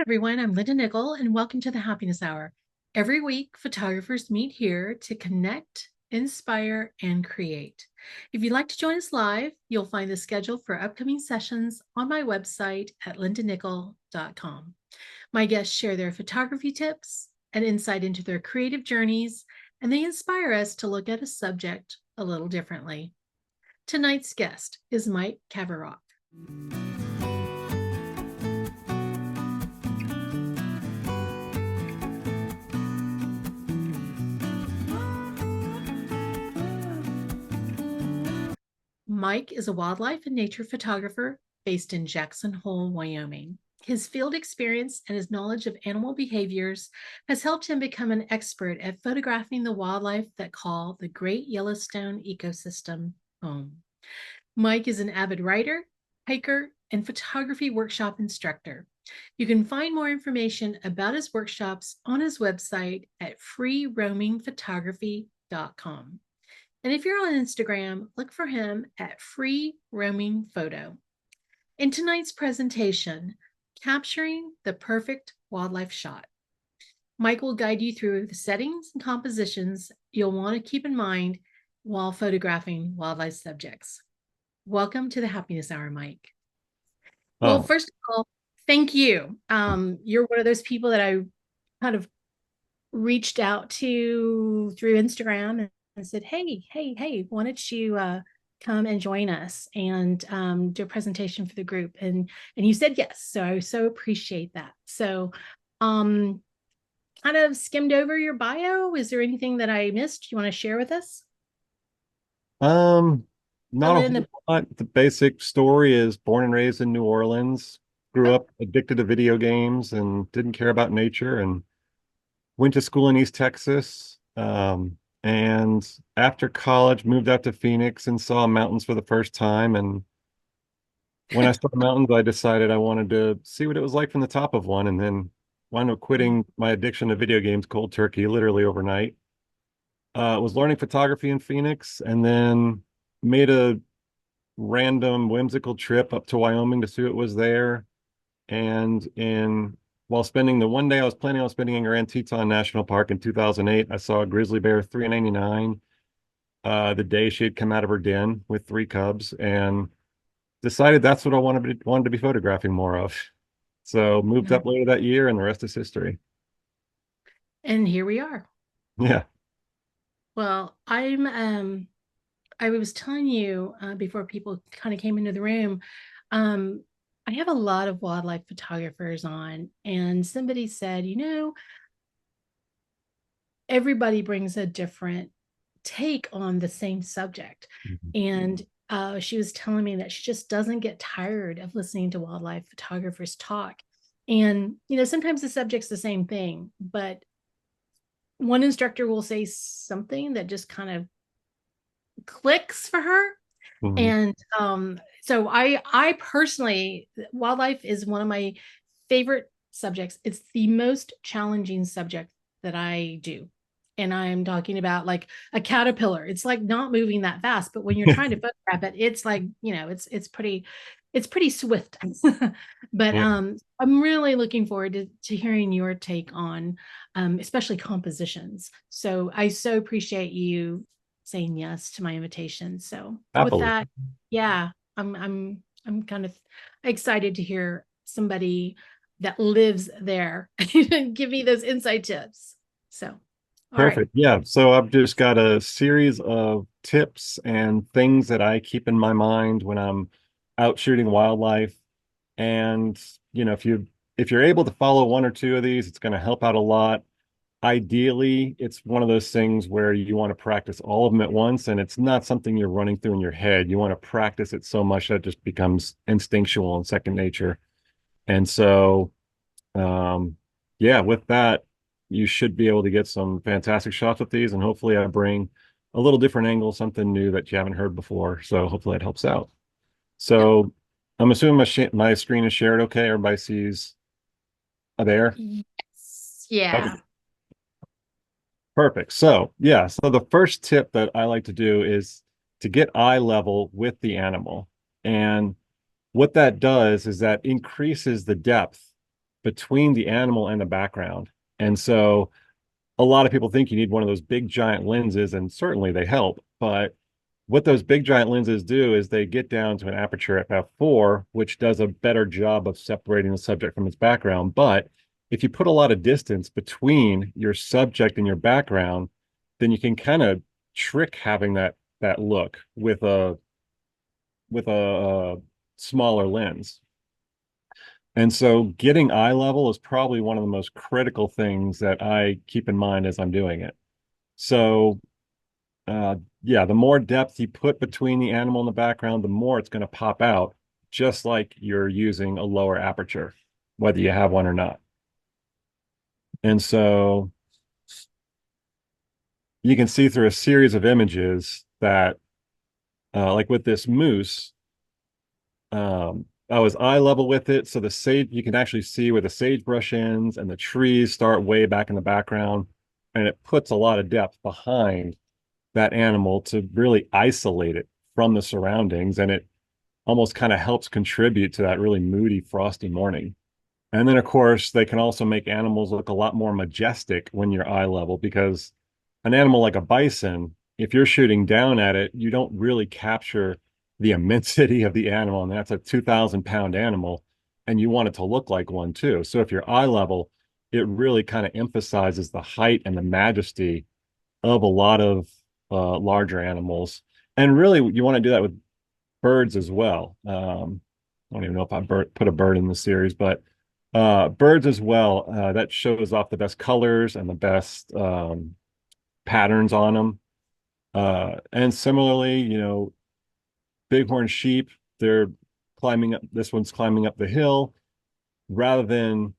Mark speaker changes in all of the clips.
Speaker 1: everyone. I'm Linda Nickell, and welcome to the Happiness Hour. Every week, photographers meet here to connect, inspire, and create. If you'd like to join us live, you'll find the schedule for upcoming sessions on my website at lindanickell.com. My guests share their photography tips and insight into their creative journeys, and they inspire us to look at a subject a little differently. Tonight's guest is Mike Cavaroc. Mike is a wildlife and nature photographer based in Jackson Hole, Wyoming. His field experience and his knowledge of animal behaviors has helped him become an expert at photographing the wildlife that call the Great Yellowstone Ecosystem home. Mike is an avid writer, hiker, and photography workshop instructor. You can find more information about his workshops on his website at freeroamingphotography.com. And if you're on Instagram, look for him at Free Roaming Photo. In tonight's presentation, Capturing the Perfect Wildlife Shot, Mike will guide you through the settings and compositions you'll want to keep in mind while photographing wildlife subjects. Welcome to the Happiness Hour, Mike. Well, first of all, thank you. You're one of those people that I kind of reached out to through Instagram and said, hey, why don't you come and join us and do a presentation for the group? And you said yes. So I so appreciate that. So kind of skimmed over your bio. Is there anything that I missed you want to share with us?
Speaker 2: Not a whole lot. The basic story is born and raised in New Orleans, grew up addicted to video games and didn't care about nature, and went to school in East Texas. And after college, moved out to Phoenix and saw mountains for the first time. And when I saw mountains, I decided I wanted to see what it was like from the top of one, and then wound up quitting my addiction to video games cold turkey, literally overnight. Was learning photography in Phoenix, and then made a random whimsical trip up to Wyoming to see what was there. And while spending the one day I was planning on spending in Grand Teton National Park in 2008, I saw a grizzly bear 399 the day she had come out of her den with three cubs, and decided that's what I wanted to be photographing more of. So moved up later that year, and the rest is history.
Speaker 1: And here we are.
Speaker 2: Yeah.
Speaker 1: Well, I was telling you before people kind of came into the room, I have a lot of wildlife photographers on, and somebody said, everybody brings a different take on the same subject. And she was telling me that she just doesn't get tired of listening to wildlife photographers talk. And, sometimes the subject's the same thing, but one instructor will say something that just kind of clicks for her. And so I personally, wildlife is one of my favorite subjects. It's the most challenging subject that I do. And I'm talking about like a caterpillar. It's like not moving that fast, but when you're trying to photograph it, it's like, it's pretty swift. But I'm really looking forward to hearing your take on especially compositions. So I so appreciate you saying yes to my invitation. So with that, yeah, I'm kind of excited to hear somebody that lives there give me those inside tips. So, all right.
Speaker 2: Perfect. Yeah. So I've just got a series of tips and things that I keep in my mind when I'm out shooting wildlife. And, if you're able to follow one or two of these, it's going to help out a lot. Ideally, it's one of those things where you want to practice all of them at once, and it's not something you're running through in your head. You want to practice it so much that it just becomes instinctual and second nature. And so, yeah, with that, you should be able to get some fantastic shots with these, and hopefully I bring a little different angle, something new that you haven't heard before. So hopefully it helps out. So I'm assuming my screen is shared okay. Everybody sees there.
Speaker 1: Yes. Yeah.
Speaker 2: Okay. Perfect. So yeah, so the first tip that I like to do is to get eye level with the animal. And what that does is that increases the depth between the animal and the background. And so a lot of people think you need one of those big giant lenses, and certainly they help. But what those big giant lenses do is they get down to an aperture at f4, which does a better job of separating the subject from its background. But if you put a lot of distance between your subject and your background, then you can kind of trick having that look with a smaller lens. And so getting eye level is probably one of the most critical things that I keep in mind as I'm doing it. So, yeah, the more depth you put between the animal and the background, the more it's going to pop out, just like you're using a lower aperture, whether you have one or not. And so you can see through a series of images that, like with this moose, I was eye level with it. So the sage, you can actually see where the sagebrush ends and the trees start way back in the background. And it puts a lot of depth behind that animal to really isolate it from the surroundings. And it almost kind of helps contribute to that really moody, frosty morning. And then, of course, they can also make animals look a lot more majestic when you're eye level because an animal like a bison, if you're shooting down at it, you don't really capture the immensity of the animal. And that's a 2,000-pound animal, and you want it to look like one too. So if you're eye level, it really kind of emphasizes the height and the majesty of a lot of larger animals. And really, you want to do that with birds as well. I don't even know if I put a bird in the series, but birds as well. That shows off the best colors and the best patterns on them. And similarly, bighorn sheep, they're climbing up, this one's climbing up the hill rather than,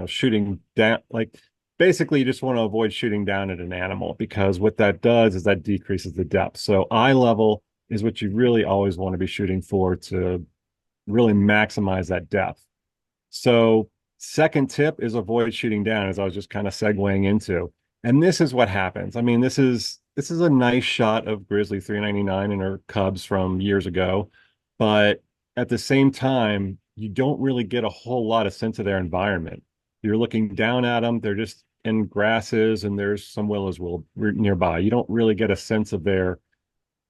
Speaker 2: shooting down. Like basically, you just want to avoid shooting down at an animal because what that does is that decreases the depth. So eye level is what you really always want to be shooting for to really maximize that depth. So, second tip is avoid shooting down, as I was just kind of segueing into. And this is what happens. I mean, this is a nice shot of Grizzly 399 and her cubs from years ago, but at the same time, you don't really get a whole lot of sense of their environment. You're looking down at them, they're just in grasses and there's some willows nearby. You don't really get a sense of their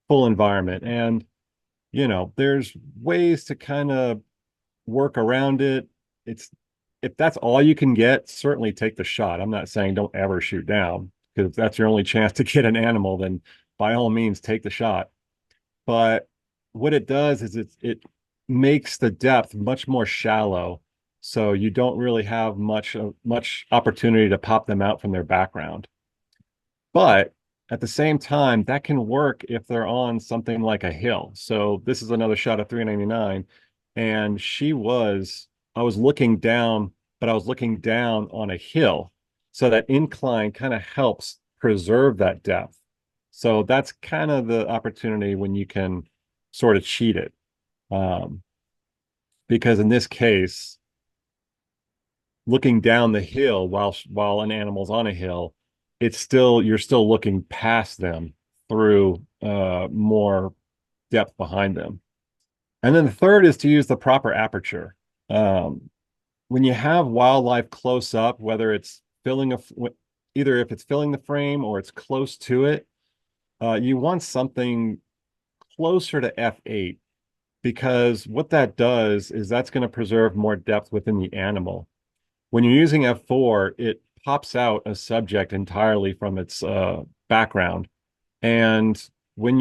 Speaker 2: full environment. And, there's ways to kind of work around it. It's if that's all you can get, certainly take the shot. I'm not saying don't ever shoot down because if that's your only chance to get an animal, then by all means take the shot. But what it does is it makes the depth much more shallow, so you don't really have much opportunity to pop them out from their background. But at the same time, that can work if they're on something like a hill. So this is another shot of 399. And I was looking down, but I was looking down on a hill. So that incline kind of helps preserve that depth. So that's kind of the opportunity when you can sort of cheat it. Um, because in this case, looking down the hill while an animal's on a hill, you're still looking past them through more depth behind them. And then the third is to use the proper aperture. Um, when you have wildlife close up, whether it's either if it's filling the frame or it's close to it, you want something closer to f8 because what that does is that's going to preserve more depth within the animal. When you're using f4, it pops out a subject entirely from its background. And when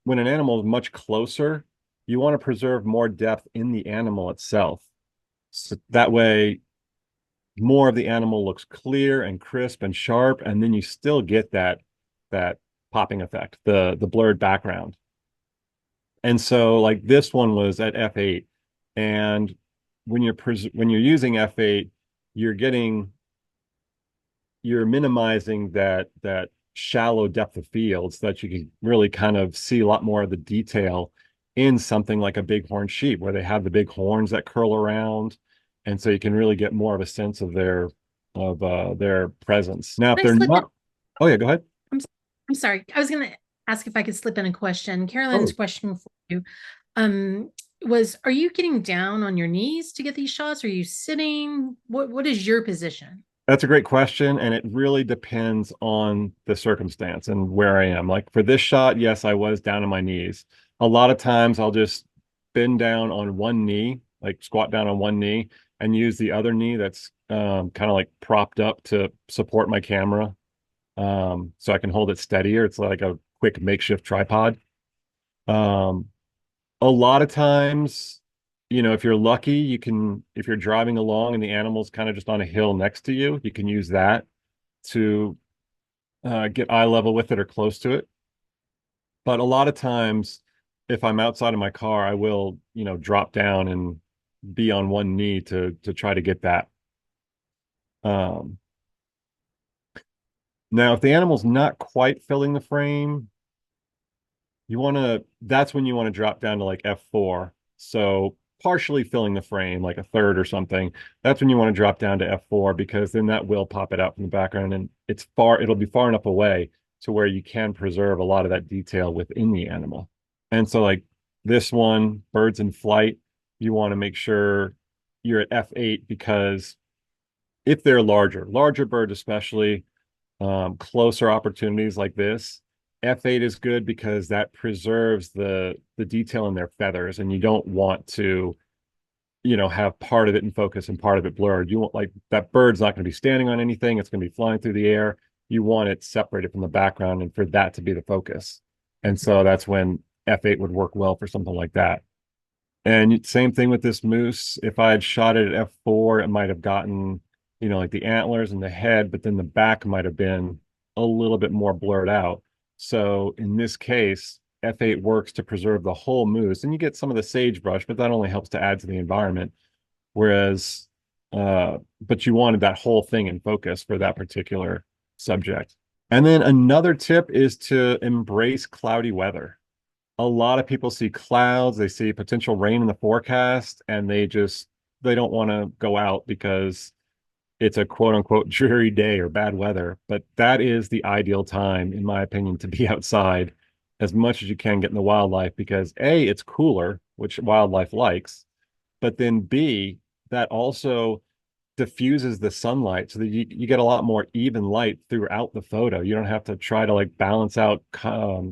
Speaker 2: when an animal is much closer, you want to preserve more depth in the animal itself. So that way, more of the animal looks clear and crisp and sharp, and then you still get that popping effect, the blurred background. And so, like this one was at f8, and when you're using f8, you're getting you're minimizing that shallow depth of field so that you can really kind of see a lot more of the detail in something like a bighorn sheep where they have the big horns that curl around. And so you can really get more of a sense of their presence. Now, if
Speaker 1: Can I
Speaker 2: they're
Speaker 1: slip in?
Speaker 2: not, oh yeah, go ahead.
Speaker 1: I'm, I'm sorry. I was going to ask if I could slip in a question.
Speaker 2: Oh,
Speaker 1: Carolyn's question for you. Um, are you getting down on your knees to get these shots? Are you sitting? What is your position?
Speaker 2: That's a great question, and it really depends on the circumstance and where I am. Like for this shot, yes, I was down on my knees. A lot of times I'll just bend down on one knee, like squat down on one knee, and use the other knee that's kind of like propped up to support my camera, so I can hold it steadier. It's like a quick makeshift tripod. Um, a lot of times, if you're lucky, if you're driving along and the animal's kind of just on a hill next to you, you can use that to get eye level with it or close to it. But a lot of times, if I'm outside of my car, I will, drop down and be on one knee to try to get that. Um, Now, if the animal's not quite filling the frame, that's when you want to drop down to like F4. So partially filling the frame, like a third or something. That's when you want to drop down to F4 because then that will pop it out from the background and it'll be far enough away to where you can preserve a lot of that detail within the animal. And so like this one, birds in flight, you want to make sure you're at F8 because if they're larger birds especially, closer opportunities like this, F8 is good because that preserves the detail in their feathers, and you don't want to, have part of it in focus and part of it blurred. You want like that bird's not going to be standing on anything; it's going to be flying through the air. You want it separated from the background, and for that to be the focus. And so that's when F8 would work well for something like that. And same thing with this moose. If I had shot it at F4, it might have gotten, like the antlers and the head, but then the back might have been a little bit more blurred out. So in this case, F8 works to preserve the whole moose, and you get some of the sagebrush, but that only helps to add to the environment. Whereas, but you wanted that whole thing in focus for that particular subject. And then another tip is to embrace cloudy weather. A lot of people see clouds, they see potential rain in the forecast, and they don't want to go out because it's a quote unquote dreary day or bad weather. But that is the ideal time, in my opinion, to be outside as much as you can get in the wildlife because A, it's cooler, which wildlife likes, but then B, that also diffuses the sunlight so that you get a lot more even light throughout the photo. You don't have to try to like balance out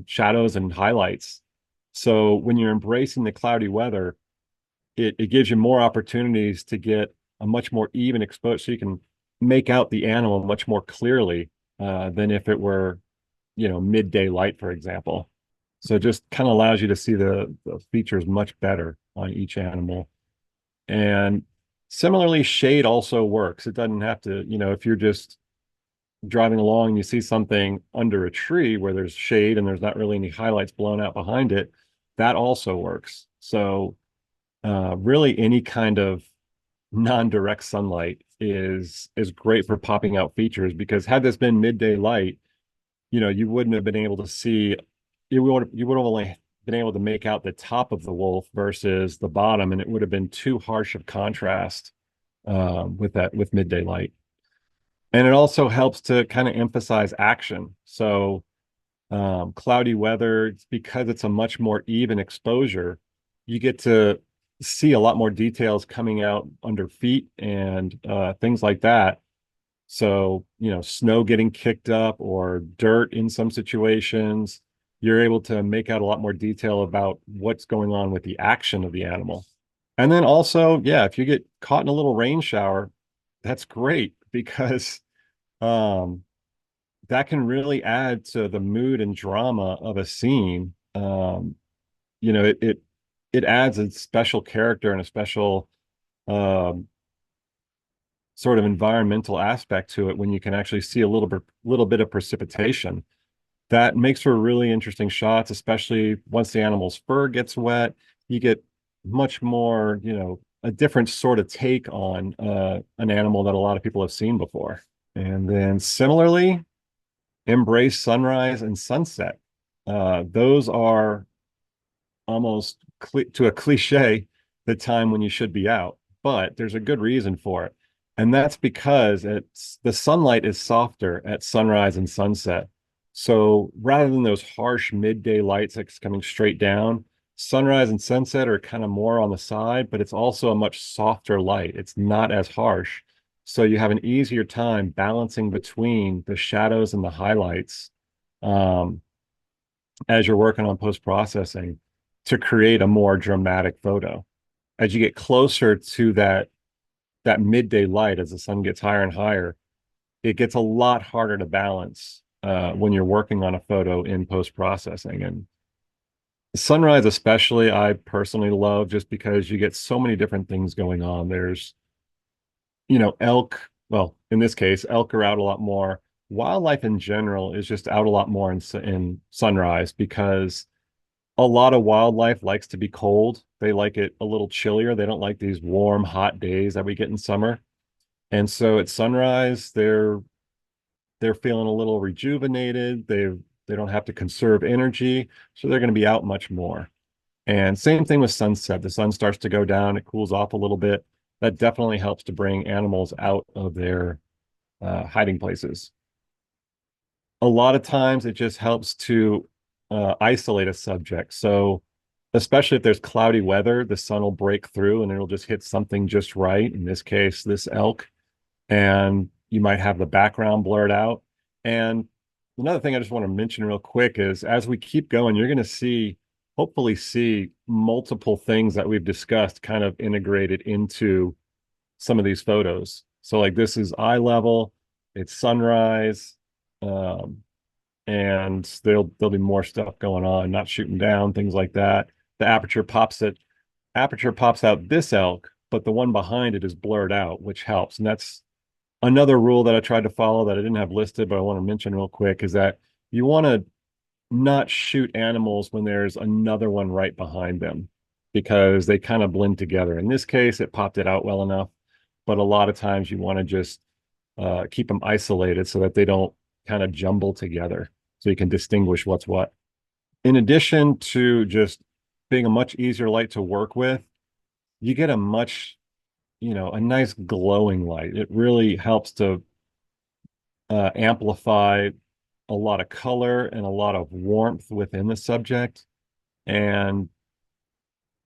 Speaker 2: shadows and highlights. So when you're embracing the cloudy weather, it gives you more opportunities to get a much more even exposure so you can make out the animal much more clearly than if it were, midday light, for example. So it just kind of allows you to see the features much better on each animal. And similarly, shade also works. It doesn't have to, if you're just driving along and you see something under a tree where there's shade and there's not really any highlights blown out behind it, that also works. So really any kind of non-direct sunlight is great for popping out features because had this been midday light, you wouldn't have been able to see you would have only been able to make out the top of the wolf versus the bottom, and it would have been too harsh of contrast with midday light. And it also helps to kind of emphasize action. So cloudy weather, because it's a much more even exposure, you get to see a lot more details coming out under feet and things like that. So, snow getting kicked up or dirt in some situations, you're able to make out a lot more detail about what's going on with the action of the animal. And then also, yeah, if you get caught in a little rain shower, that's great because um, that can really add to the mood and drama of a scene. You know, it adds a special character and a special um, sort of environmental aspect to it when you can actually see a little bit of precipitation. That makes for really interesting shots, especially once the animal's fur gets wet. You get much more, a different sort of take on an animal that a lot of people have seen before. And then similarly, embrace sunrise and sunset. Those are almost to a cliche, the time when you should be out, but there's a good reason for it. And that's because the sunlight is softer at sunrise and sunset. So rather than those harsh midday lights that's coming straight down, Sunrise and sunset are kind of more on the side, but it's also a much softer light. It's not as harsh. So you have an easier time balancing between the shadows and the highlights um, as you're working on post-processing to create a more dramatic photo. As you get closer to that midday light, as the sun gets higher and higher, it gets a lot harder to balance when you're working on a photo in post-processing. And sunrise, especially, I personally love just because you get so many different things going on. There's, elk. Well, in this case, elk are out a lot more. Wildlife in general is just out a lot more in sunrise because a lot of wildlife likes to be cold. They like it a little chillier. They don't like these warm, hot days that we get in summer. And so at sunrise, they're feeling a little rejuvenated. They don't have to conserve energy, so they're going to be out much more. And same thing with sunset. The sun starts to go down, it cools off a little bit. That definitely helps to bring animals out of their hiding places. A lot of times it just helps to isolate a subject. So, especially if there's cloudy weather, the sun will break through and it'll just hit something just right. In this case, this elk, and you might have the background blurred out. And another thing I just want to mention real quick is as we keep going, you're going to hopefully see multiple things that we've discussed kind of integrated into some of these photos. So like this is eye level, it's sunrise, um, and there'll be more stuff going on, not shooting down, things like that. The aperture pops out this elk, but the one behind it is blurred out, which helps. And that's another rule that I tried to follow that I didn't have listed, but I want to mention real quick is that you want to not shoot animals when there's another one right behind them because they kind of blend together. In this case, it popped it out well enough, but a lot of times you want to just keep them isolated so that they don't kind of jumble together so you can distinguish what's what. In addition to just being a much easier light to work with, you get a nice glowing light. It really helps to amplify a lot of color and a lot of warmth within the subject. And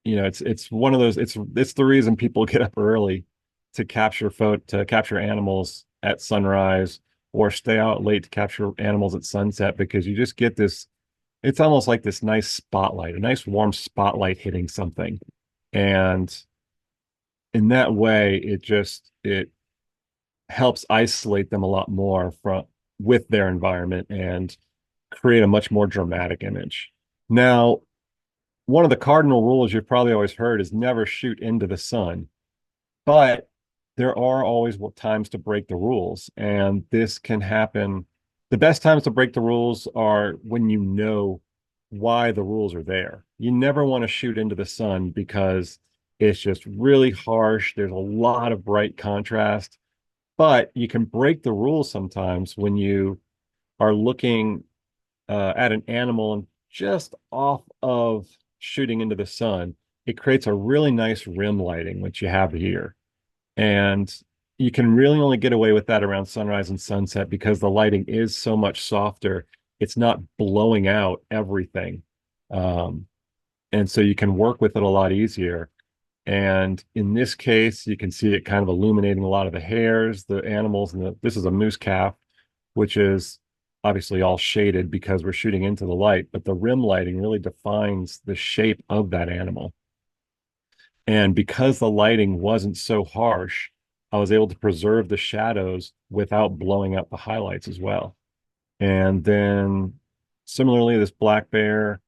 Speaker 2: it's one of those. It's the reason people get up early to capture animals at sunrise or stay out late to capture animals at sunset because you just get this. It's almost like this nice spotlight, a nice warm spotlight hitting something, and in that way, it helps isolate them a lot more from with their environment and create a much more dramatic image. Now, one of the cardinal rules you've probably always heard is never shoot into the sun, but there are always times to break the rules, and this can happen. The best times to break the rules are when you know why the rules are there. You never want to shoot into the sun because it's just really harsh. There's a lot of bright contrast, but you can break the rules sometimes when you are looking at an animal and just off of shooting into the sun, it creates a really nice rim lighting, which you have here. And you can really only get away with that around sunrise and sunset because the lighting is so much softer. It's not blowing out everything. Um, and so you can work with it a lot easier. And in this case, you can see it kind of illuminating a lot of the hairs, the animals, and this is a moose calf, which is obviously all shaded because we're shooting into the light, but the rim lighting really defines the shape of that animal. And because the lighting wasn't so harsh, I was able to preserve the shadows without blowing out the highlights as well. And then similarly, this black bear,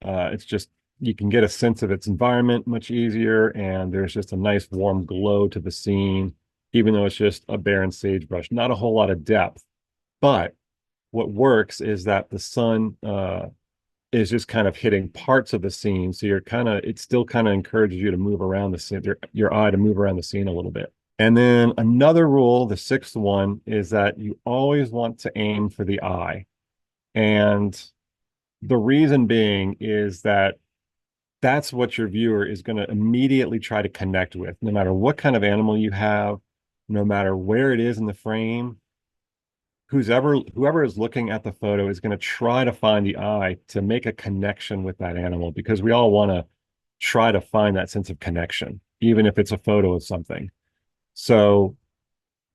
Speaker 2: it's just you can get a sense of its environment much easier, and there's just a nice warm glow to the scene, even though it's just a bear and sagebrush. Not a whole lot of depth, but what works is that the sun is just kind of hitting parts of the scene. So it still kind of encourages you to move around the scene, your eye to move around the scene a little bit. And then another rule, the sixth one, is that you always want to aim for the eye. And the reason being is that that's what your viewer is going to immediately try to connect with, no matter what kind of animal you have, no matter where it is in the frame. whoever is looking at the photo is going to try to find the eye to make a connection with that animal because we all want to try to find that sense of connection, even if it's a photo of something. So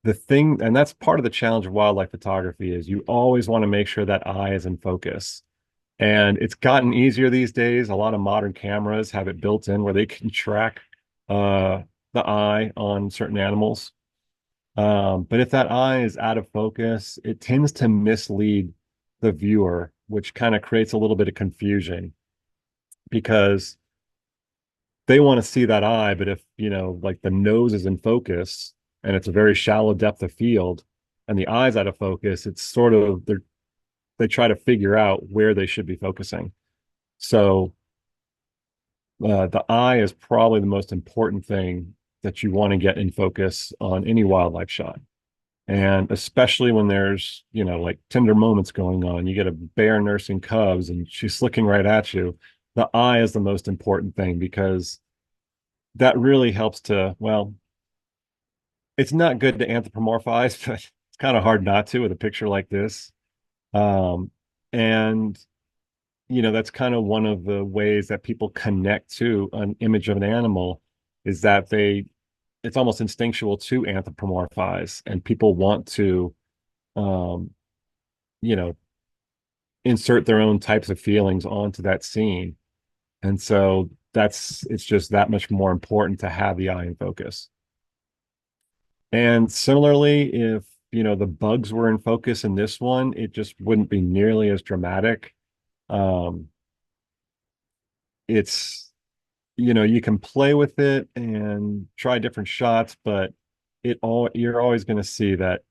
Speaker 2: the thing, and that's part of the challenge of wildlife photography, is you always want to make sure that eye is in focus. And it's gotten easier these days. A lot of modern cameras have it built in where they can track uh, the eye on certain animals. But if that eye is out of focus, it tends to mislead the viewer, which kind of creates a little bit of confusion because they want to see that eye. But if, like the nose is in focus and it's a very shallow depth of field and the eye's out of focus, it's sort of they try to figure out where they should be focusing. So the eye is probably the most important thing that you want to get in focus on any wildlife shot. And especially when there's, like tender moments going on, you get a bear nursing cubs and she's looking right at you. The eye is the most important thing because that really helps to, well, it's not good to anthropomorphize, but it's kind of hard not to with a picture like this. And that's kind of one of the ways that people connect to an image of an animal is that it's almost instinctual to anthropomorphize and people want to, um, you know, insert their own types of feelings onto that scene. And so it's just that much more important to have the eye in focus. And similarly, if, the bugs were in focus in this one, it just wouldn't be nearly as dramatic. Um, it's you can play with it and try different shots, but you're always going to see that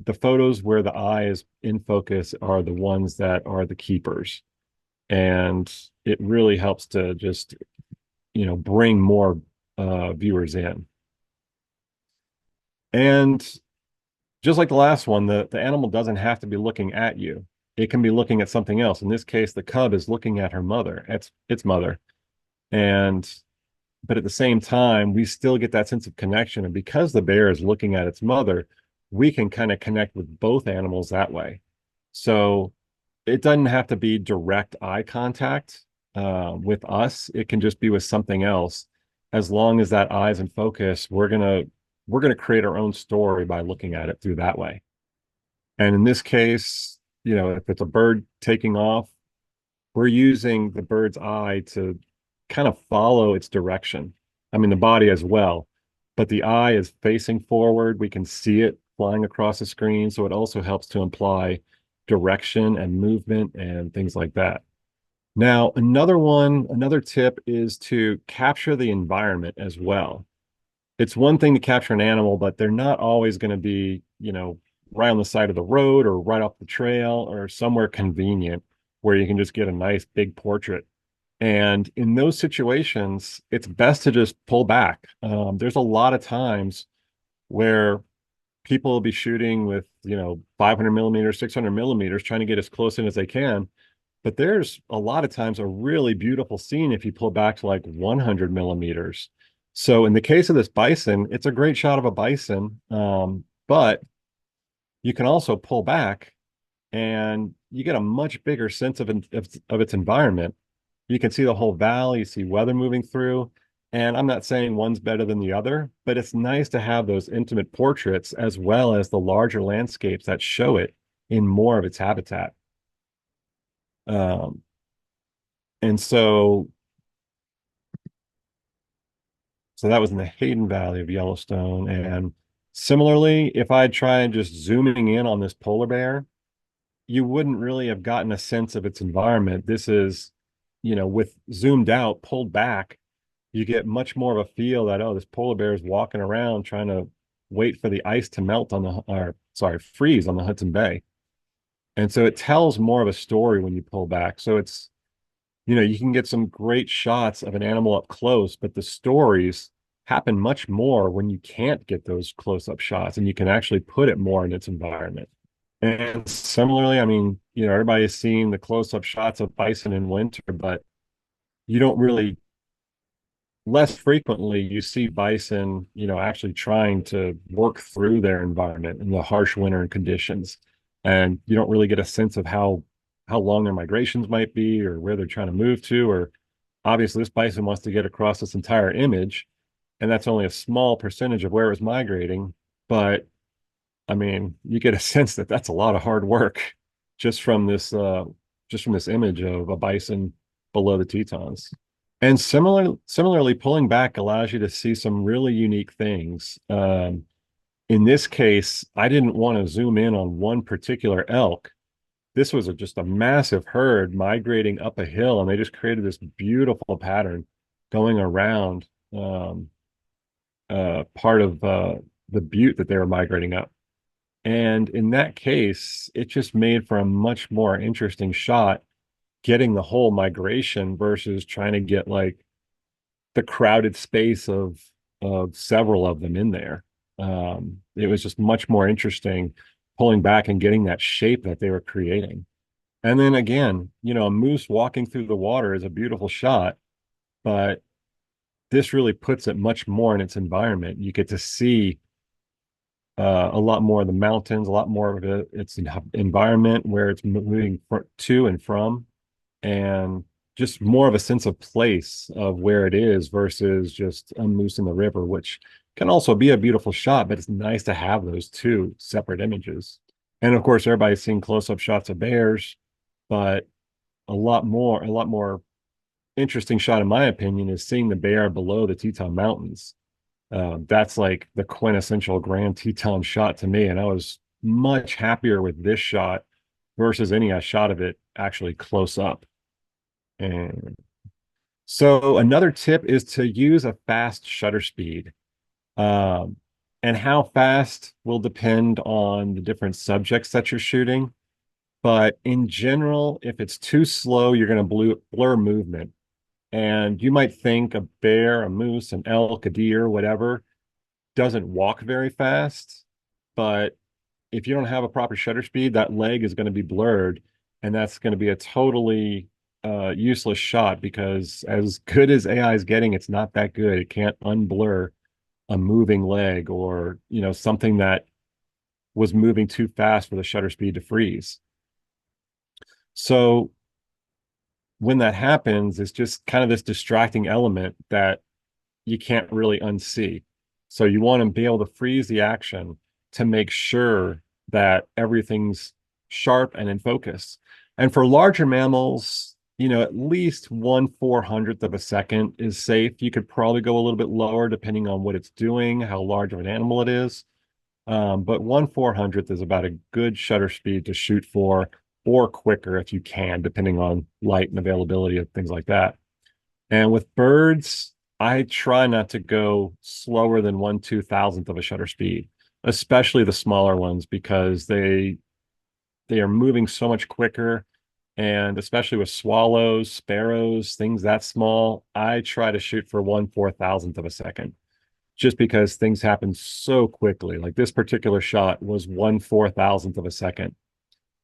Speaker 2: the photos where the eye is in focus are the ones that are the keepers. And it really helps to just, bring more viewers in. And just like the last one, the animal doesn't have to be looking at you. It can be looking at something else. In this case, the cub is looking at her mother, its mother. And but at the same time, we still get that sense of connection. And because the bear is looking at its mother, we can kind of connect with both animals that way. So it doesn't have to be direct eye contact with us. It can just be with something else. As long as that eye's in focus, we're gonna create our own story by looking at it through that way. And in this case, if it's a bird taking off, we're using the bird's eye to kind of follow its direction. I mean, the body as well, but the eye is facing forward. We can see it flying across the screen. So it also helps to imply direction and movement and things like that. Now, another tip is to capture the environment as well. It's one thing to capture an animal, but they're not always going to be, right on the side of the road or right off the trail or somewhere convenient where you can just get a nice big portrait. And in those situations, it's best to just pull back. There's a lot of times where people will be shooting with, 500 millimeters, 600 millimeters, trying to get as close in as they can. But there's a lot of times a really beautiful scene if you pull back to like 100 millimeters. So in the case of this bison, it's a great shot of a bison, but you can also pull back and you get a much bigger sense of its environment. You can see the whole valley, you see weather moving through. And I'm not saying one's better than the other, but it's nice to have those intimate portraits as well as the larger landscapes that show it in more of its habitat. Um, and so that was in the Hayden Valley of Yellowstone. And similarly, if I try just zooming in on this polar bear, you wouldn't really have gotten a sense of its environment. This is, with zoomed out, pulled back, you get much more of a feel that, oh, this polar bear is walking around trying to wait for the ice to melt freeze on the Hudson Bay. And so it tells more of a story when you pull back. So you can get some great shots of an animal up close, but the stories happen much more when you can't get those close-up shots and you can actually put it more in its environment. And similarly, I mean, everybody's seen the close-up shots of bison in winter, but you don't really, less frequently, you see bison, actually trying to work through their environment in the harsh winter conditions. and you don't really get a sense of how long their migrations might be or where they're trying to move to. Or obviously, this bison wants to get across this entire image, and that's only a small percentage of where it was migrating. But I mean, you get a sense that that's a lot of hard work just from this image of a bison below the Tetons. And similarly, pulling back allows you to see some really unique things. In this case, I didn't want to zoom in on one particular elk. This was just a massive herd migrating up a hill, and they just created this beautiful pattern going around part of the butte that they were migrating up. And in that case, it just made for a much more interesting shot, getting the whole migration versus trying to get like the crowded space of several of them in there. It was just much more interesting pulling back and getting that shape that they were creating. And then again, a moose walking through the water is a beautiful shot, but this really puts it much more in its environment. You get to see a lot more of the mountains, a lot more of its environment where it's moving to and from, and just more of a sense of place of where it is versus just a moose in the river, which can also be a beautiful shot, but it's nice to have those two separate images. And of course, everybody's seen close-up shots of bears, but a lot more interesting shot, in my opinion, is seeing the bear below the Teton Mountains. That's like the quintessential Grand Teton shot to me, and I was much happier with this shot versus any I shot of it actually close up. And so another tip is to use a fast shutter speed. Um, and how fast will depend on the different subjects that you're shooting. But in general, if it's too slow, you're going to blur movement. And you might think a bear, a moose, an elk, a deer, whatever, doesn't walk very fast. But if you don't have a proper shutter speed, that leg is going to be blurred. And that's going to be a totally useless shot, because as good as AI is getting, it's not that good. It can't unblur a moving leg, or, something that was moving too fast for the shutter speed to freeze. So when that happens, it's just kind of this distracting element that you can't really unsee. So you want to be able to freeze the action to make sure that everything's sharp and in focus. And for larger mammals, at least 1/400th of a second is safe. You could probably go a little bit lower depending on what it's doing, how large of an animal it is. But 1/400th is about a good shutter speed to shoot for, or quicker if you can, depending on light and availability of things like that. And with birds, I try not to go slower than 1/2000th of a shutter speed, especially the smaller ones, because they are moving so much quicker. And especially with swallows, sparrows, things that small, I try to shoot for 1/4000th of a second, just because things happen so quickly. Like this particular shot was 1/4000th of a second.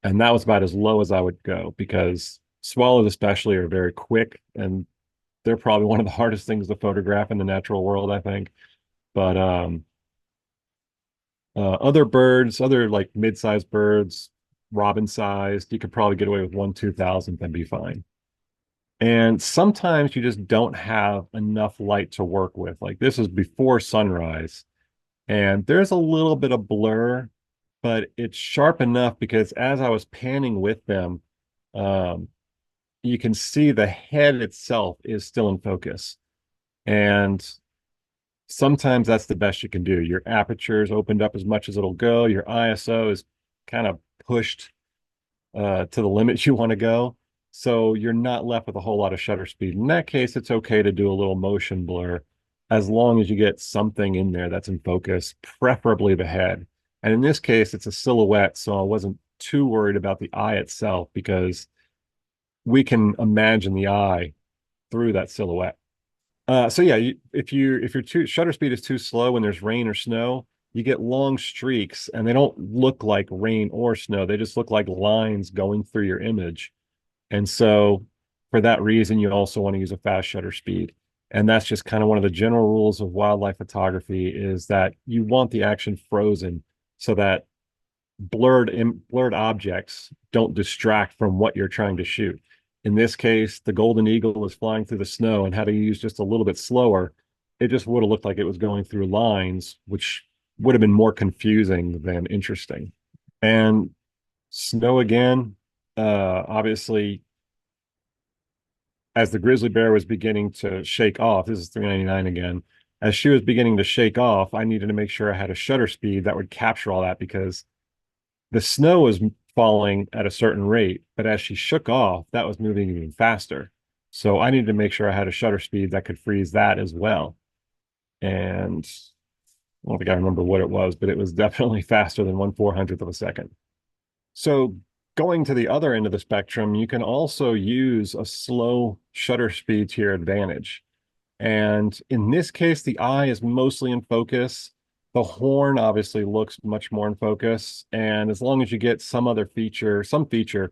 Speaker 2: And that was about as low as I would go, because swallows especially are very quick, and they're probably one of the hardest things to photograph in the natural world, I think. But other birds, other like mid-sized birds, robin sized, you could probably get away with 1/2000th and be fine. And sometimes you just don't have enough light to work with. Like this is before sunrise, and there's a little bit of blur, but it's sharp enough because as I was panning with them, um, you can see the head itself is still in focus. And sometimes that's the best you can do. Your aperture is opened up as much as it'll go. Your ISO is kind of pushed to the limit you want to go. So you're not left with a whole lot of shutter speed. In that case, it's okay to do a little motion blur, as long as you get something in there that's in focus, preferably the head. And in this case, it's a silhouette, so I wasn't too worried about the eye itself, because we can imagine the eye through that silhouette. So yeah, if your shutter speed is too slow when there's rain or snow, you get long streaks, and they don't look like rain or snow. They just look like lines going through your image. And so for that reason, you also want to use a fast shutter speed. And that's just kind of one of the general rules of wildlife photography, is that you want the action frozen so that blurred objects don't distract from what you're trying to shoot. In this case, the golden eagle was flying through the snow, and had to use just a little bit slower, it just would have looked like it was going through lines, which would have been more confusing than interesting. And snow again, obviously, as the grizzly bear was beginning to shake off, this is 399 again. As she was beginning to shake off, I needed to make sure I had a shutter speed that would capture all that, because the snow was falling at a certain rate, but as she shook off, that was moving even faster. So I needed to make sure I had a shutter speed that could freeze that as well. And I don't think I remember what it was, but it was definitely faster than 1/400th of a second. So going to the other end of the spectrum, you can also use a slow shutter speed to your advantage. And in this case, the eye is mostly in focus. The horn obviously looks much more in focus. And as long as you get some feature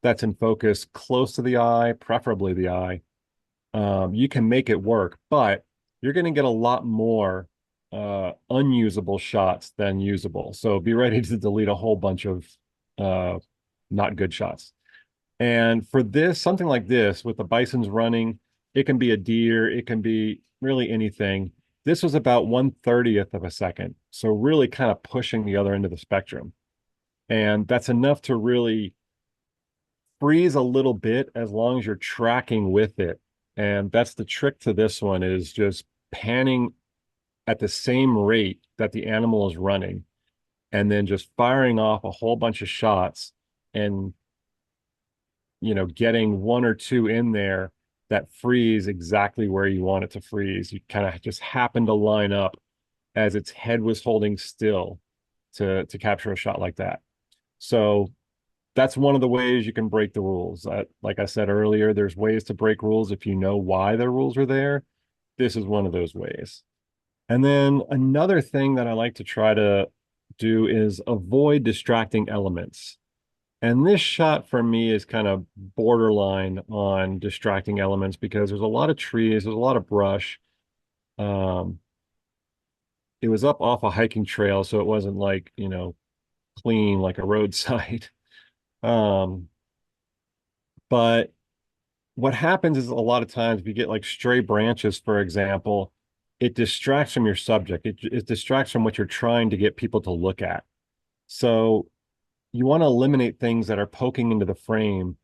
Speaker 2: that's in focus close to the eye, preferably the eye, you can make it work. But you're going to get a lot more unusable shots than usable. So be ready to delete a whole bunch of uh, not good shots. And for this, something like this, with the bisons running, it can be a deer, it can be really anything. This was about 1/30th of a second. So really kind of pushing the other end of the spectrum. And that's enough to really freeze a little bit as long as you're tracking with it. And that's the trick to this one, is just panning at the same rate that the animal is running, and then just firing off a whole bunch of shots, and getting one or two in there that freeze exactly where you want it to freeze. You kind of just happen to line up as its head was holding still to capture a shot like that. So that's one of the ways you can break the rules. Like I said earlier, there's ways to break rules if you know why the rules are there. This is one of those ways. And then another thing that I like to try to do is avoid distracting elements. And this shot for me is kind of borderline on distracting elements, because there's a lot of trees, there's a lot of brush. Um, it was up off a hiking trail, so it wasn't like, clean like a roadside. Um, but what happens is, a lot of times if you get like stray branches, for example, it distracts from your subject. It distracts from what you're trying to get people to look at. So you want to eliminate things that are poking into the frame,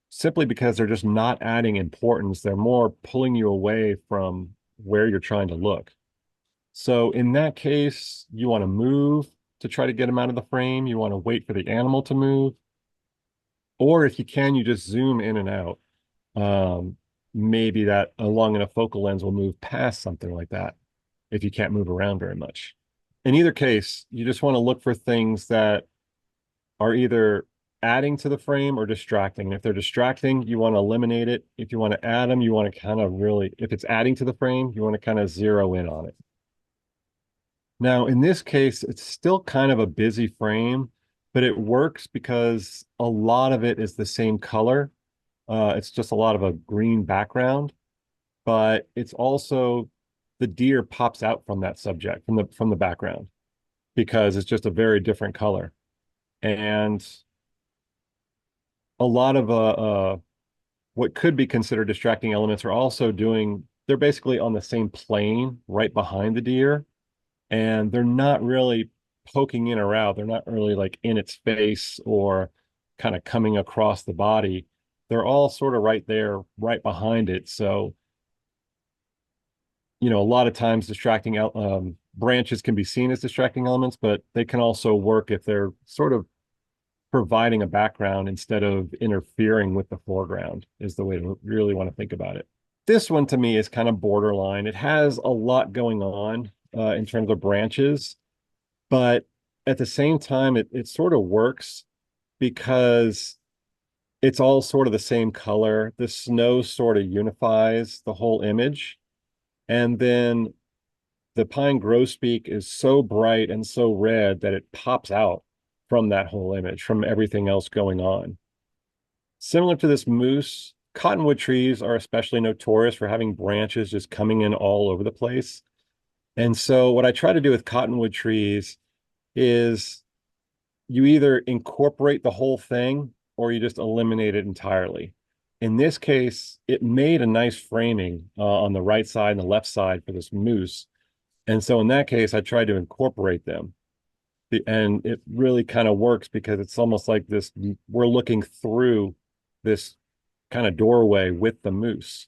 Speaker 2: simply because they're just not adding importance. They're more pulling you away from where you're trying to look. So in that case, you want to move to try to get them out of the frame. You want to wait for the animal to move. Or if you can, you just zoom in and out. Um, Maybe that a long enough focal lens will move past something like that if you can't move around very much. In either case, you just want to look for things that are either adding to the frame or distracting. And if they're distracting, you want to eliminate it. If you want to add them, you want to kind of really, if it's adding to the frame, you want to kind of zero in on it. Now, in this case, it's still kind of a busy frame, but it works because a lot of it is the same color. It's just a lot of a green background, but it's also, the deer pops out from that subject, from the background, because it's just a very different color. And a lot of what could be considered distracting elements are also doing, they're basically on the same plane right behind the deer, and they're not really poking in or out. They're not really like in its face or kind of coming across the body. They're all sort of right there, right behind it. So, a lot of times branches can be seen as distracting elements, but they can also work if they're sort of providing a background instead of interfering with the foreground, is the way to really want to think about it. This one to me is kind of borderline. It has a lot going on in terms of branches, but at the same time, it sort of works because it's all sort of the same color. The snow sort of unifies the whole image. And then the pine grosbeak is so bright and so red that it pops out from that whole image, from everything else going on. Similar to this moose, cottonwood trees are especially notorious for having branches just coming in all over the place. And so what I try to do with cottonwood trees is you either incorporate the whole thing or you just eliminate it entirely. In this case, it made a nice framing on the right side and the left side for this moose. And so in that case, I tried to incorporate them. And it really kind of works because it's almost like this, we're looking through this kind of doorway with the moose.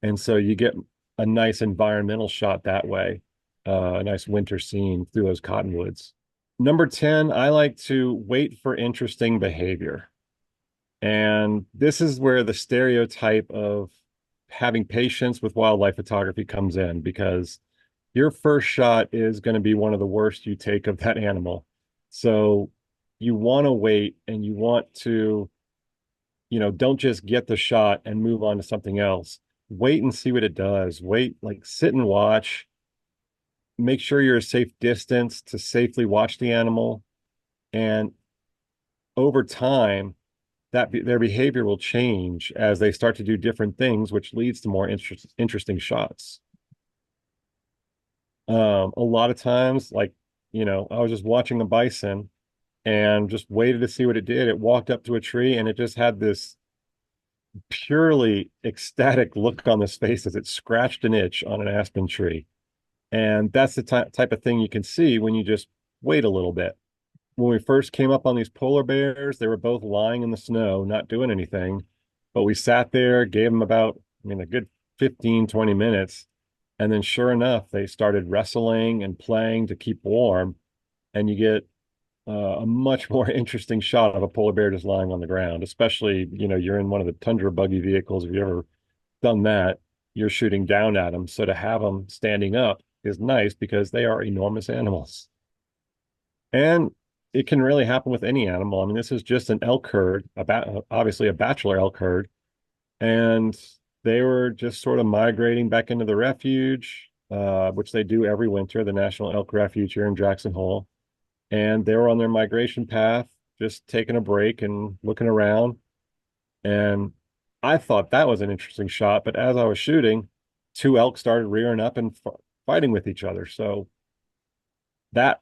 Speaker 2: And so you get a nice environmental shot that way, a nice winter scene through those cottonwoods. Number 10, I like to wait for interesting behavior. And this is where the stereotype of having patience with wildlife photography comes in because your first shot is going to be one of the worst you take of that animal. So you want to wait and you want to, don't just get the shot and move on to something else. Wait and see what it does. Wait, like sit and watch. Make sure you're a safe distance to safely watch the animal. And over time, their behavior will change as they start to do different things, which leads to more interesting shots. A lot of times, like, I was just watching a bison and just waited to see what it did. It walked up to a tree and it just had this purely ecstatic look on its face as it scratched an itch on an aspen tree. And that's the type of thing you can see when you just wait a little bit. When we first came up on these polar bears, they were both lying in the snow, not doing anything. But we sat there, gave them about, a good 15, 20 minutes. And then sure enough, they started wrestling and playing to keep warm. And you get a much more interesting shot of a polar bear just lying on the ground, especially, you're in one of the tundra buggy vehicles. If you ever done that, you're shooting down at them. So to have them standing up is nice because they are enormous animals. And it can really happen with any animal. I mean, this is just an elk herd, obviously a bachelor elk herd, and they were just sort of migrating back into the refuge, which they do every winter, the National Elk Refuge here in Jackson Hole. And they were on their migration path, just taking a break and looking around. And I thought that was an interesting shot, but as I was shooting, two elk started rearing up and fighting with each other. So that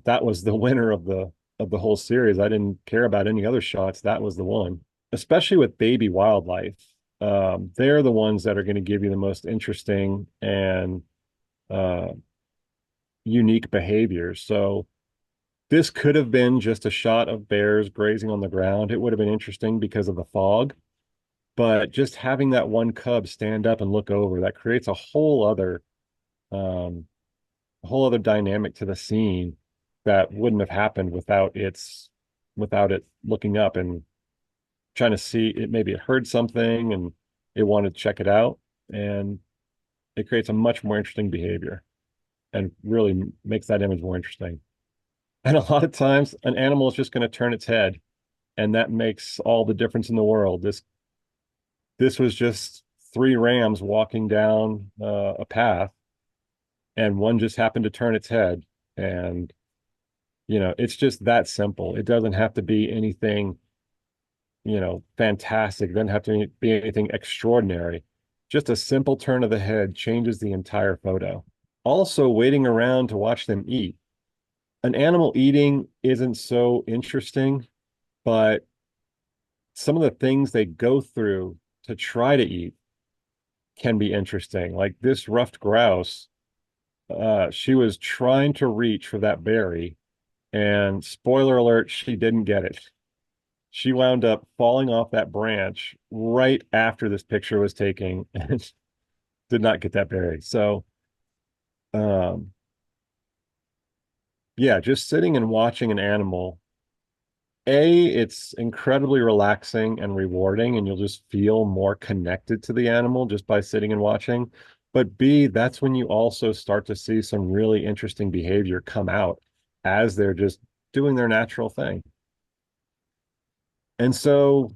Speaker 2: that was the winner of the whole series. I didn't care about any other shots. That was the one, especially with baby wildlife. They're the ones that are going to give you the most interesting and uh, unique behaviors. So this could have been just a shot of bears grazing on the ground. It would have been interesting because of the fog, but just having that one cub stand up and look over, that creates um, a whole other dynamic to the scene that wouldn't have happened without it looking up and trying to see it. Maybe it heard something and it wanted to check it out, and it creates a much more interesting behavior and really makes that image more interesting. And a lot of times an animal is just going to turn its head, and that makes all the difference in the world. This was just three rams walking down a path, and one just happened to turn its head. And it's just that simple. It doesn't have to be anything, fantastic. It doesn't have to be anything extraordinary. Just a simple turn of the head changes the entire photo. Also, waiting around to watch them eat. An animal eating isn't so interesting, but some of the things they go through to try to eat can be interesting. Like this ruffed grouse, she was trying to reach for that berry, and spoiler alert, she didn't get it. She wound up falling off that branch right after this picture was taken and did not get that berry. So, um, yeah, just sitting and watching an animal, it's incredibly relaxing and rewarding, and you'll just feel more connected to the animal just by sitting and watching. But B, that's when you also start to see some really interesting behavior come out as they're just doing their natural thing. And so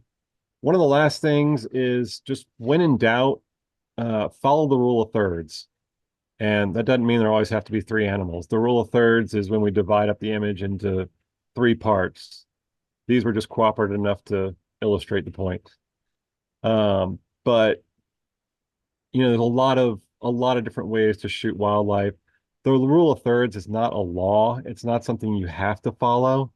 Speaker 2: one of the last things is just when in doubt, follow the rule of thirds. And that doesn't mean there always have to be three animals. The rule of thirds is when we divide up the image into three parts. These were just cooperative enough to illustrate the point. But there's a lot of different ways to shoot wildlife. The rule of thirds is not a law. It's not something you have to follow.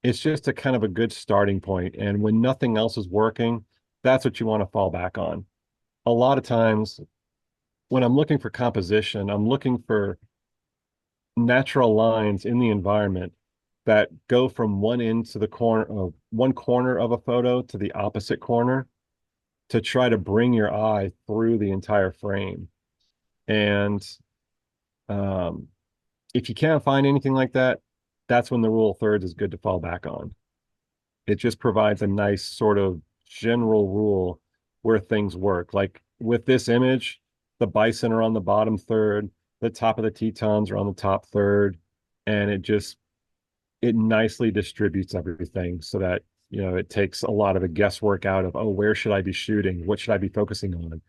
Speaker 2: it's just a kind of a good starting point. And when nothing else is working, that's what you want to fall back on. A lot of times when I'm looking for composition, I'm looking for natural lines in the environment that go from one end to the corner of one corner of a photo to the opposite corner to try to bring your eye through the entire frame. And um, if you can't find anything like that, that's when the rule of thirds is good to fall back on. It just provides a nice sort of general rule where things work. Like with this image, the bison are on the bottom third, the top of the Tetons are on the top third, and it nicely distributes everything so that it takes a lot of the guesswork out of, oh, where should I be shooting? What should I be focusing on?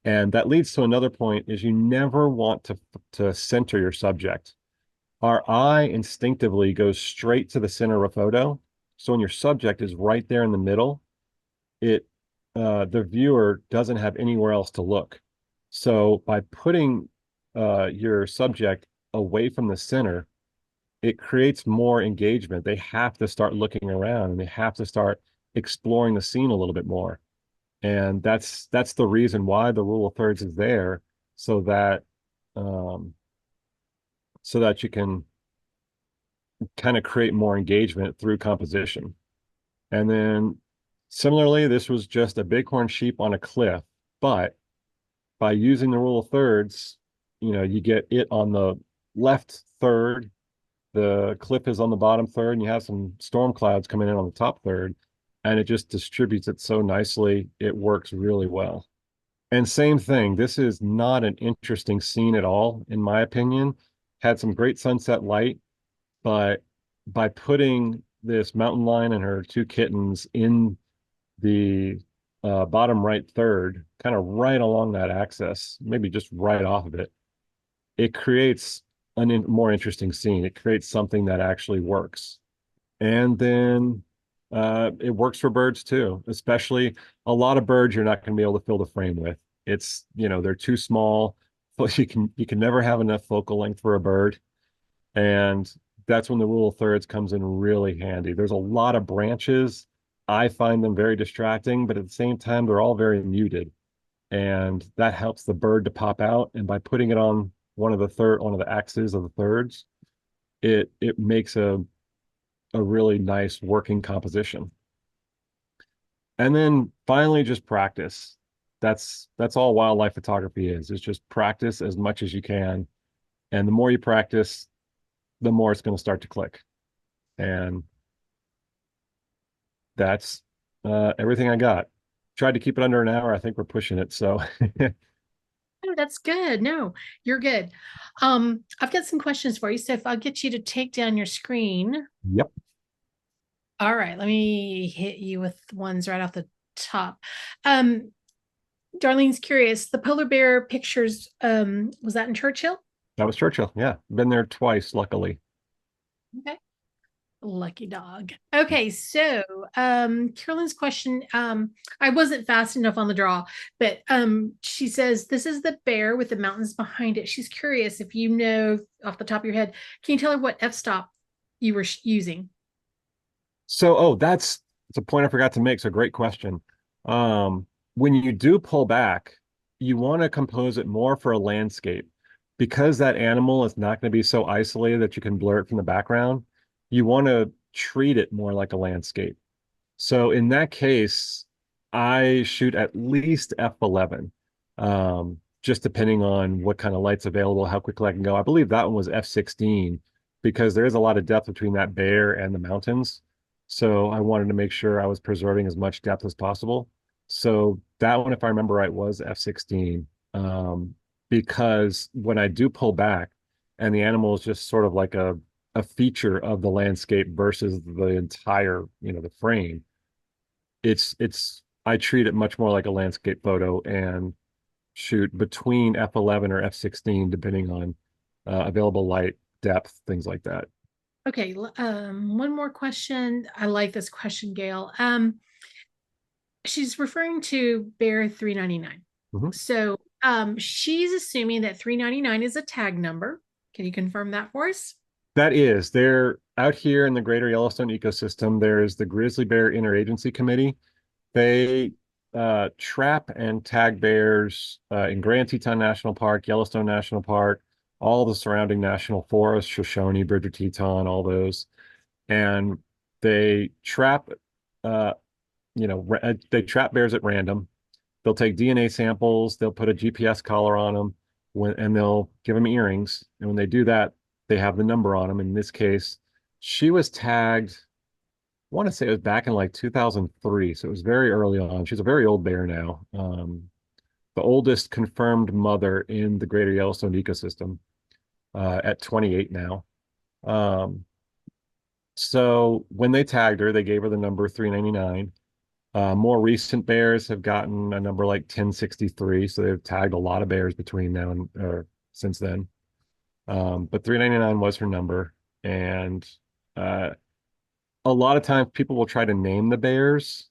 Speaker 2: And that leads to another point is you never want to center your subject. Our eye instinctively goes straight to the center of a photo. So when your subject is right there in the middle, it the viewer doesn't have anywhere else to look. So by putting your subject away from the center, it creates more engagement. They have to start looking around and they have to start exploring the scene a little bit more. And that's the reason why the rule of thirds is there, so that um, so that you can kind of create more engagement through composition. And then similarly, this was just a bighorn sheep on a cliff, but by using the rule of thirds, you get it on the left third, the cliff is on the bottom third, and you have some storm clouds coming in on the top third, and it just distributes it so nicely. It works really well. And same thing, this is not an interesting scene at all, in my opinion. Had some great sunset light, but by putting this mountain lion and her two kittens in the bottom right third, kind of right along that axis, maybe just right off of it, it creates a more interesting scene. It creates something that actually works. And then it works for birds too, especially a lot of birds you're not going to be able to fill the frame with. They're too small. You can never have enough focal length for a bird. And that's when the rule of thirds comes in really handy. There's a lot of branches. I find them very distracting, but at the same time, they're all very muted. And that helps the bird to pop out. And by putting it on one of the axes of the thirds, it makes a really nice working composition. And then finally, just practice. That's all wildlife photography is just practice as much as you can. And the more you practice, the more it's going to start to click. And that's everything I got. Tried to keep it under an hour. I think we're pushing it. So
Speaker 1: Oh, that's good. No, you're good. I've got some questions for you. So if I'll get you to take down your screen.
Speaker 2: yep,
Speaker 1: All right, let me hit you with ones right off the top. Um, Darlene's curious. The polar bear pictures, was that in Churchill?
Speaker 2: that was Churchill. Yeah, been there twice, luckily.
Speaker 1: Okay. Lucky dog. Okay, so Carolyn's question, I wasn't fast enough on the draw, but she says this is the bear with the mountains behind it. She's curious if you know off the top of your head. Can you tell her what f-stop you were using?
Speaker 2: So, oh, that's a point I forgot to make. So, great question. When you do pull back, you want to compose it more for a landscape because that animal is not going to be so isolated that you can blur it from the background. You want to treat it more like a landscape. So, in that case, I shoot at least f11, just depending on what kind of light's available, how quickly I can go. I believe that one was f16 because there is a lot of depth between that bear and the mountains. So I wanted to make sure I was preserving as much depth as possible. So that one, if I remember right, was f16. Because when I do pull back and the animal is just sort of like a feature of the landscape versus the entire, the frame, it's I treat it much more like a landscape photo and shoot between f11 or f16 depending on available light, depth, things like that.
Speaker 1: Okay, one more question. I like this question, Gail. She's referring to Bear 399.
Speaker 2: Mhm.
Speaker 1: So she's assuming that 399 is a tag number. Can you confirm that for us?
Speaker 2: That is there. out here in the Greater Yellowstone Ecosystem, there's the Grizzly Bear Interagency Committee. They trap and tag bears in Grand Teton National Park, Yellowstone National Park, all the surrounding national forests, Shoshone, Bridger Teton, all those. And they trap, uh, they trap bears at random. They'll take DNA samples, they'll put a GPS collar on them, and they'll give them earrings. And when they do that, they have the number on them. In this case, she was tagged, I want to say it was back in like 2003. So it was very early on. She's a very old bear now. The oldest confirmed mother in the Greater Yellowstone ecosystem at 28 now. Um, so when they tagged her, they gave her the number 399. More recent bears have gotten a number like 1063, so they've tagged a lot of bears between now and or since then. But 399 was her number, and uh, a lot of times people will try to name the bears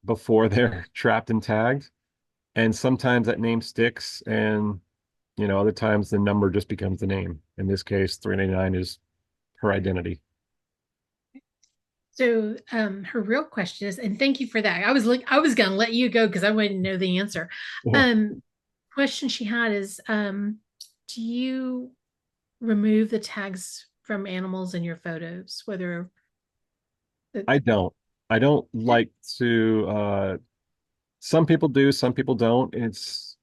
Speaker 2: before they're trapped and tagged, and sometimes that name sticks, and other times the number just becomes the name. In this case, 399 is her identity.
Speaker 1: So her real question is, and thank you for that. I was gonna let you go because I wanted to know the answer. Um question she had is do you remove the tags from animals in your photos, whether the
Speaker 2: I don't. I don't like to some people do, some people don't. It's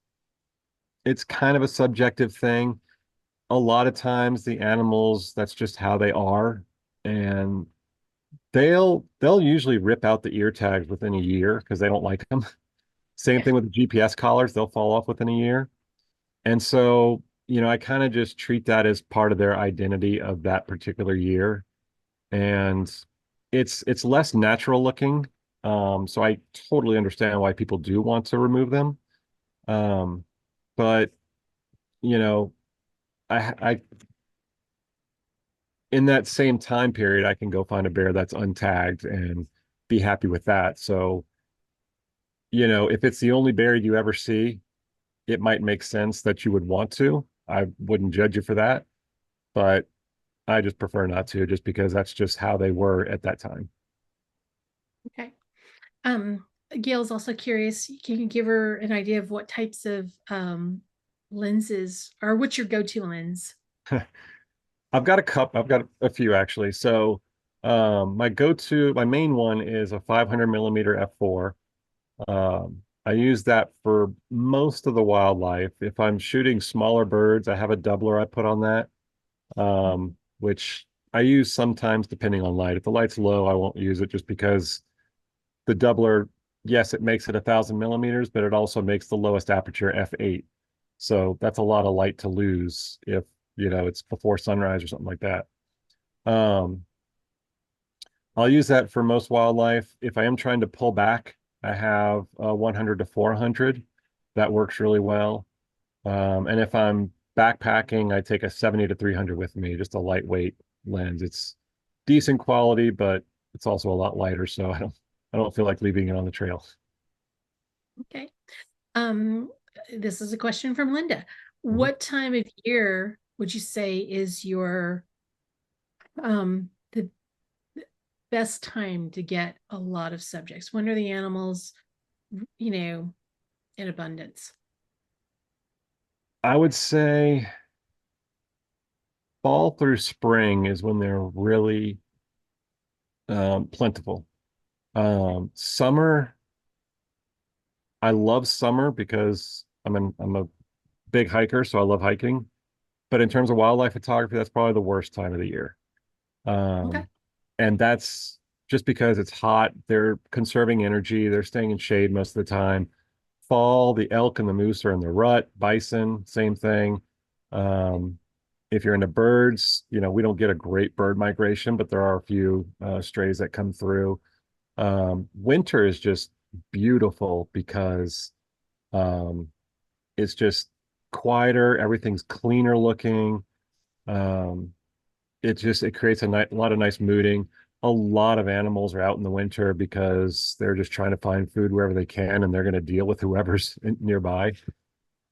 Speaker 2: kind of a subjective thing. A lot of times the animals, that's just how they are. And they'll usually rip out the ear tags within a year because they don't like them. Same
Speaker 1: yeah.
Speaker 2: thing with the GPS collars, they'll fall off within a year. And so, I kind of just treat that as part of their identity of that particular year. And it's less natural looking. So I totally understand why people do want to remove them. Um, but you know, I in that same time period, I can go find a bear that's untagged and be happy with that. So, if it's the only bear you ever see, it might make sense that you would want to. I wouldn't judge you for that, but I just prefer not to, just because that's just how they were at that time.
Speaker 1: Okay. Gail's also curious, can you give her an idea of what types of lenses, or what's your go-to lens?
Speaker 2: I've got a few actually. So, my main one is a 500 millimeter f4. I use that for most of the wildlife. If I'm shooting smaller birds, I have a doubler I put on that, which I use sometimes depending on light. If the light's low, I won't use it just because the doubler, yes, it makes it 1,000 millimeters, but it also makes the lowest aperture f8. So that's a lot of light to lose if, it's before sunrise or something like that. Um, I'll use that for most wildlife. If I am trying to pull back, I have a 100 to 400. That works really well. And if I'm backpacking, I take a 70 to 300 with me, just a lightweight lens. It's decent quality, but it's also a lot lighter, so I don't feel like leaving it on the trail.
Speaker 1: Okay. Um, this is a question from Linda.
Speaker 2: Mhm.
Speaker 1: What time of year would you say is your the best time to get a lot of subjects? When are the animals, you know, in abundance?
Speaker 2: I would say fall through spring is when they're really plentiful. Summer, I love summer because I'm a big hiker, so I love hiking. But in terms of wildlife photography, that's probably the worst time of the year.
Speaker 1: Okay.
Speaker 2: Um, and that's just because it's hot. They're conserving energy. They're staying in shade most of the time. Fall, the elk and the moose are in the rut. Bison, same thing. Um, if you're into birds, we don't get a great bird migration, but there are a few strays that come through. Winter is just beautiful because um, it's just quieter. Everything's cleaner looking. Um, it creates a lot of nice mooding. A lot of animals are out in the winter because they're just trying to find food wherever they can, and they're going to deal with whoever's nearby.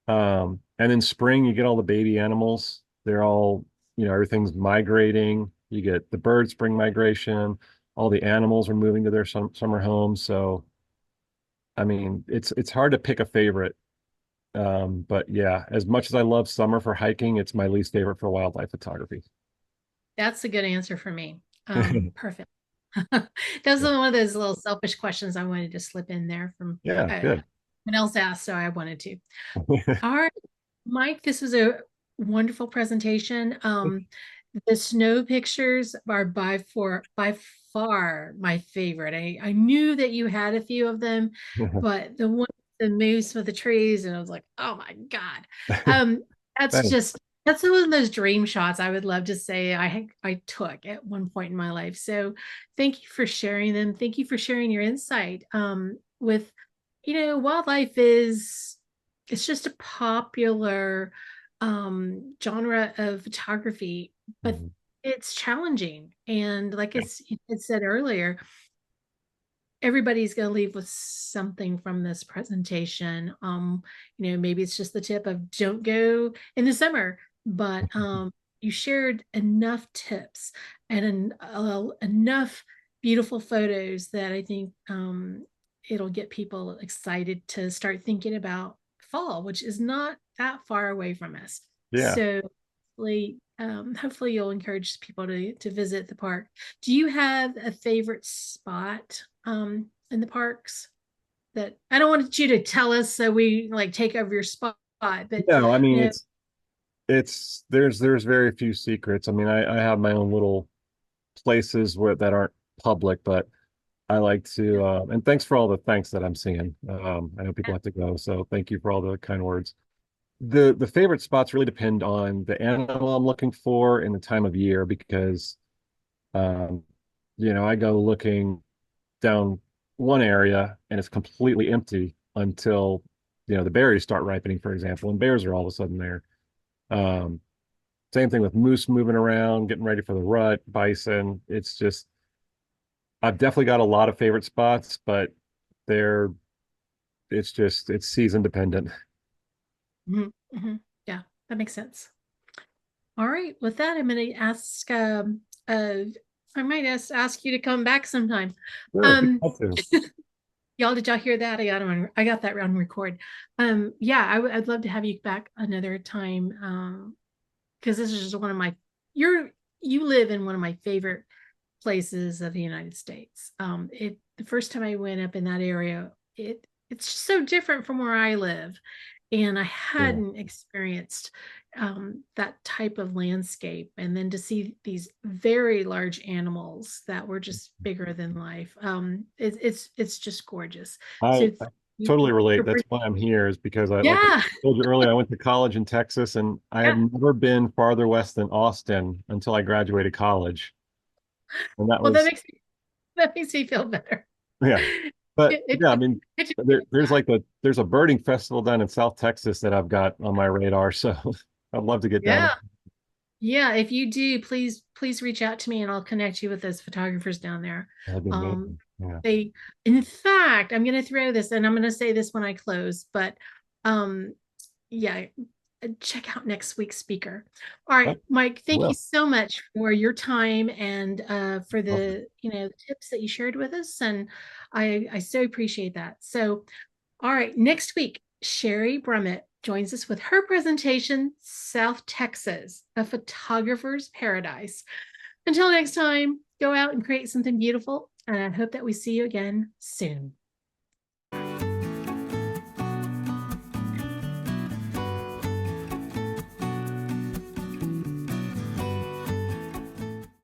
Speaker 2: And in spring, you get all the baby animals. They're all, everything's migrating. You get the bird spring migration, all the animals are moving to their summer homes. So, I mean, it's hard to pick a favorite. But yeah, as much as I love summer for hiking, it's my least favorite for wildlife photography.
Speaker 1: That's a good answer for me. Perfect. That was one of those little selfish questions I wanted to slip in there from
Speaker 2: Yeah, good.
Speaker 1: someone else asked, so I wanted to. All right, Mike, this was a wonderful presentation. The snow pictures are by far my favorite. I knew that you had a few of them, but the one the moose with the trees, and I was like, oh my God. Um, that's
Speaker 2: Thanks.
Speaker 1: just that's one of those dream shots I would love to say I took at one point in my life. So thank you for sharing them. Thank you for sharing your insight. With wildlife is it's just a popular genre of photography, but
Speaker 2: Mhm.
Speaker 1: it's challenging. And like
Speaker 2: Yeah.
Speaker 1: it said earlier, everybody's going to leave with something from this presentation. Maybe it's just the tip of don't go in the summer, but you shared enough tips and enough beautiful photos that I think it'll get people excited to start thinking about fall, which is not that far away from us.
Speaker 2: Yeah.
Speaker 1: So hopefully you'll encourage people to visit the park. Do you have a favorite spot in the parks that I don't want you to tell us so we like take over your spot, but
Speaker 2: No, I mean
Speaker 1: you know,
Speaker 2: it's there's very few secrets. I mean, I have my own little places where that aren't public, but I like to and thanks for all the thanks that I'm seeing. I know people have to go, so thank you for all the kind words. The favorite spots really depend on the animal I'm looking for and the time of year because um, I go looking down one area and it's completely empty until the berries start ripening, for example, and bears are all of a sudden there. Um, Same thing with moose moving around, getting ready for the rut, bison. It's just I've definitely got a lot of favorite spots, but they're it's season dependent.
Speaker 1: mhm, mhm. Yeah, that makes sense. All right, with that, I'm going to ask. I might ask you to come back sometime.
Speaker 2: Sure, if you
Speaker 1: Um,
Speaker 2: want to.
Speaker 1: y'all, did y'all hear that? I got that on record. Yeah, I'd love to have you back another time. Because this is just one of my you live in one of my favorite places of the United States. The first time I went up in that area, it's so different from where I live, and I
Speaker 2: Yeah.
Speaker 1: hadn't experienced that type of landscape. And then to see these very large animals that were just bigger than life, it's just gorgeous. So
Speaker 2: I totally relate.
Speaker 1: for
Speaker 2: That's why I'm here, is because like I
Speaker 1: yeah,
Speaker 2: told you earlier, I went to college in Texas and I had
Speaker 1: yeah.
Speaker 2: never been farther west than Austin until I graduated college. And that
Speaker 1: Well,
Speaker 2: was,
Speaker 1: that makes me feel better.
Speaker 2: yeah. But
Speaker 1: It
Speaker 2: yeah, I mean,
Speaker 1: it just
Speaker 2: there's like there's a birding festival down in South Texas that I've got on my radar. So I'd love to get down
Speaker 1: yeah.
Speaker 2: there.
Speaker 1: Yeah, if you do, please reach out to me and I'll connect you with those photographers down there.
Speaker 2: That'd be
Speaker 1: Um,
Speaker 2: amazing. Yeah.
Speaker 1: they, in fact, I'm going to throw this, and I'm going to say this when I close, but um, yeah, check out next week's speaker. All
Speaker 2: Oh,
Speaker 1: right, Mike, thank you
Speaker 2: well,
Speaker 1: so much for your time and for the tips that you shared with us, and I so appreciate that. So all right, next week, Sherry Brummett joins us with her presentation, South Texas, a photographer's paradise. Until next time, go out and create something beautiful, and I hope that we see you again soon.